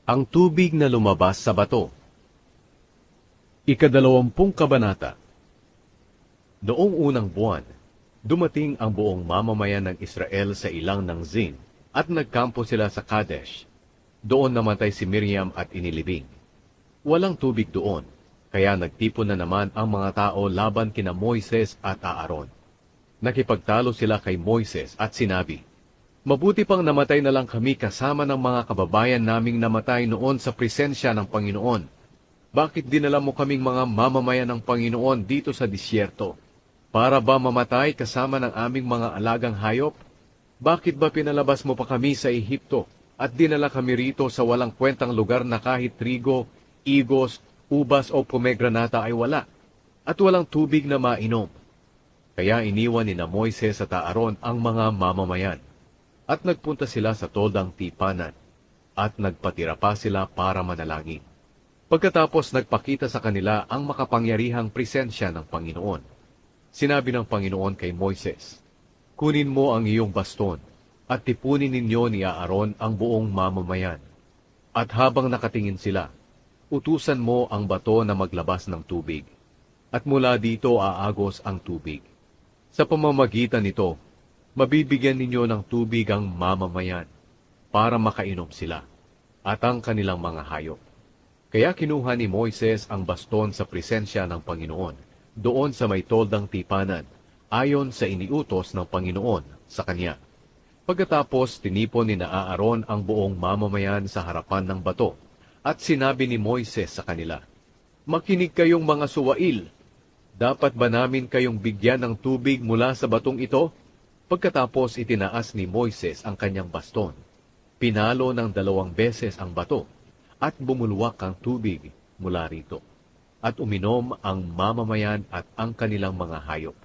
Ang tubig na lumabas sa bato. Ikadalawampung kabanata. Noong unang buwan, dumating ang buong mamamayan ng Israel sa ilang ng Zin, at nagkampo sila sa Kadesh. Doon namatay si Miriam at inilibing. Walang tubig doon, kaya nagtipon na naman ang mga tao laban kina Moises at Aaron. Nakipagtalo sila kay Moises at sinabi, "Mabuti pang namatay na lang kami kasama ng mga kababayan naming namatay noon sa presensya ng Panginoon. Bakit dinala mo kaming mga mamamayan ng Panginoon dito sa disyerto? Para ba mamatay kasama ng aming mga alagang hayop? Bakit ba pinalabas mo pa kami sa Ehipto at dinala kami rito sa walang kwentang lugar na kahit trigo, igos, ubas o pomegranata ay wala, at walang tubig na mainom?" Kaya iniwan ni na Moises at Aaron ang mga mamamayan, at nagpunta sila sa toldang tipanan, at nagpatira pa sila para manalangin. Pagkatapos nagpakita sa kanila ang makapangyarihang presensya ng Panginoon. Sinabi ng Panginoon kay Moises, "Kunin mo ang iyong baston, at tipunin ninyo ni Aaron ang buong mamamayan. At habang nakatingin sila, utusan mo ang bato na maglabas ng tubig, at mula dito aagos ang tubig. Sa pamamagitan nito, mabibigyan ninyo ng tubig ang mamamayan, para makainom sila, at ang kanilang mga hayop." Kaya kinuha ni Moises ang baston sa presensya ng Panginoon, doon sa may toldang tipanan, ayon sa iniutos ng Panginoon sa kanya. Pagkatapos tinipon ni na Aaron ang buong mamamayan sa harapan ng bato, at sinabi ni Moises sa kanila, "Makinig kayong mga suwail. Dapat ba namin kayong bigyan ng tubig mula sa batong ito?" Pagkatapos itinaas ni Moises ang kanyang baston. Pinalo ng 2 beses ang bato, at bumulwak ang tubig mula rito, at uminom ang mamamayan at ang kanilang mga hayop.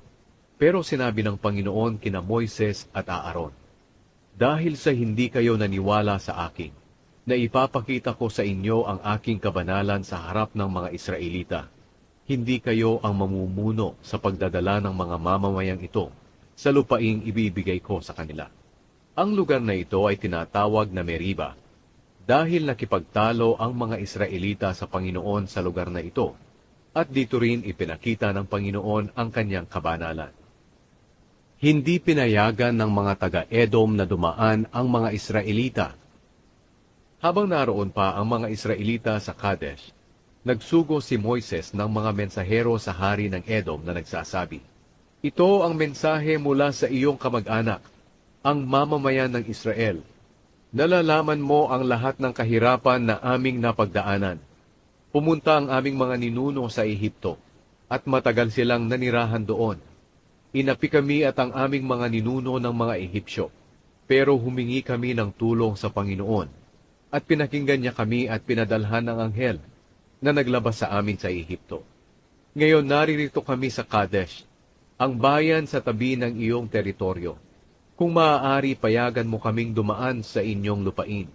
Pero sinabi ng Panginoon kina Moises at Aaron, "Dahil sa hindi kayo naniwala sa akin, na ipapakita ko sa inyo ang aking kabanalan sa harap ng mga Israelita, hindi kayo ang mamumuno sa pagdadala ng mga mamamayang ito sa lupaing ibibigay ko sa kanila." Ang lugar na ito ay tinatawag na Meriba, dahil nakipagtalo ang mga Israelita sa Panginoon sa lugar na ito, at dito rin ipinakita ng Panginoon ang kanyang kabanalan. Hindi pinayagan ng mga taga-Edom na dumaan ang mga Israelita. Habang naroon pa ang mga Israelita sa Kadesh, nagsugo si Moises ng mga mensahero sa hari ng Edom na nagsasabi, "Ito ang mensahe mula sa iyong kamag-anak, ang mamamayan ng Israel. Nalalaman mo ang lahat ng kahirapan na aming napagdaanan. Pumunta ang aming mga ninuno sa Ehipto, at matagal silang nanirahan doon. Inapi kami at ang aming mga ninuno ng mga Ehipsyo, pero humingi kami ng tulong sa Panginoon, at pinakinggan niya kami at pinadalhan ng anghel na naglabas sa amin sa Ehipto. Ngayon naririto kami sa Kadesh, ang bayan sa tabi ng iyong teritoryo. Kung maaari, payagan mo kaming dumaan sa inyong lupain.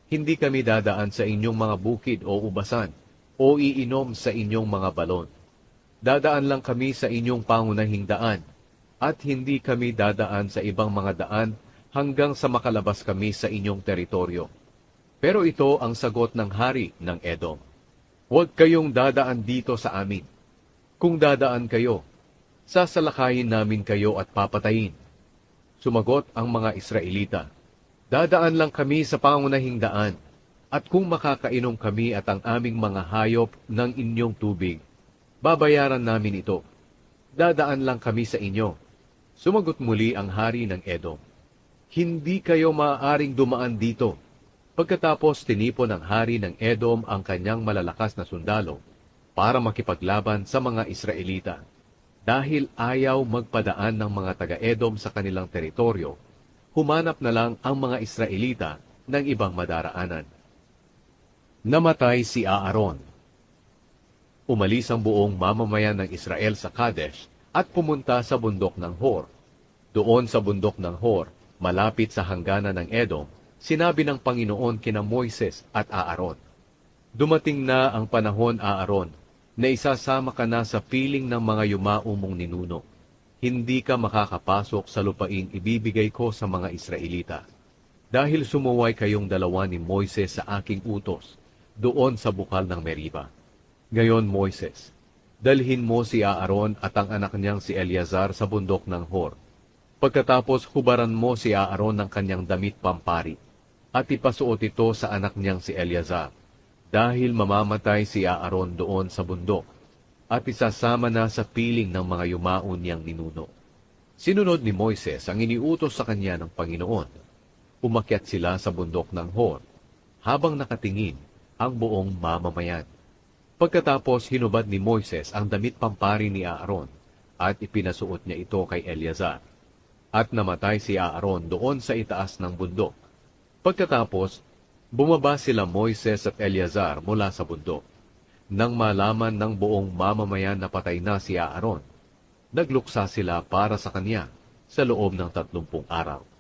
Hindi kami dadaan sa inyong mga bukid o ubasan, o iinom sa inyong mga balon. Dadaan lang kami sa inyong pangunahing daan, at hindi kami dadaan sa ibang mga daan hanggang sa makalabas kami sa inyong teritoryo. Pero ito ang sagot ng hari ng Edom, "Huwag kayong dadaan dito sa amin. Kung dadaan kayo, sasalakayin namin kayo at papatayin." Sumagot ang mga Israelita, "Dadaan lang kami sa pangunahing daan, at kung makakainom kami at ang aming mga hayop ng inyong tubig, babayaran namin ito. Dadaan lang kami sa inyo." Sumagot muli ang hari ng Edom, "Hindi kayo maaaring dumaan dito." Pagkatapos tinipon ng hari ng Edom ang kanyang malalakas na sundalo para makipaglaban sa mga Israelita. Dahil ayaw magpadaan ng mga taga-Edom sa kanilang teritoryo, humanap na lang ang mga Israelita ng ibang madaraanan. Namatay si Aaron. Umalis ang buong mamamayan ng Israel sa Kadesh at pumunta sa bundok ng Hor. Doon sa bundok ng Hor, malapit sa hangganan ng Edom, sinabi ng Panginoon kina Moises at Aaron, "Dumating na ang panahon, Aaron, na isasama ka na sa piling ng mga yumaumong ninuno. Hindi ka makakapasok sa lupaing ibibigay ko sa mga Israelita. dahil sumuway kayong dalawa ni Moises sa aking utos, doon sa bukal ng Meriba. Ngayon, Moises, dalhin mo si Aaron at ang anak niyang si Eleazar sa bundok ng Hor. Pagkatapos hubaran mo si Aaron ng kanyang damit pampari, at ipasuot ito sa anak niyang si Eleazar, dahil mamamatay si Aaron doon sa bundok, at isasama na sa piling ng mga yumaon niyang ninuno. Sinunod ni Moises ang iniutos sa kanya ng Panginoon. Umakyat sila sa bundok ng Hor, habang nakatingin ang buong mamamayan. Pagkatapos hinubad ni Moises ang damit pampari ni Aaron, at ipinasuot niya ito kay Eleazar. At namatay si Aaron doon sa itaas ng bundok. Pagkatapos, bumaba sila Moises at Eleazar mula sa bundok. Nang malaman ng buong mamamayan na patay na si Aaron, nagluksa sila para sa kanya sa loob ng 30 araw.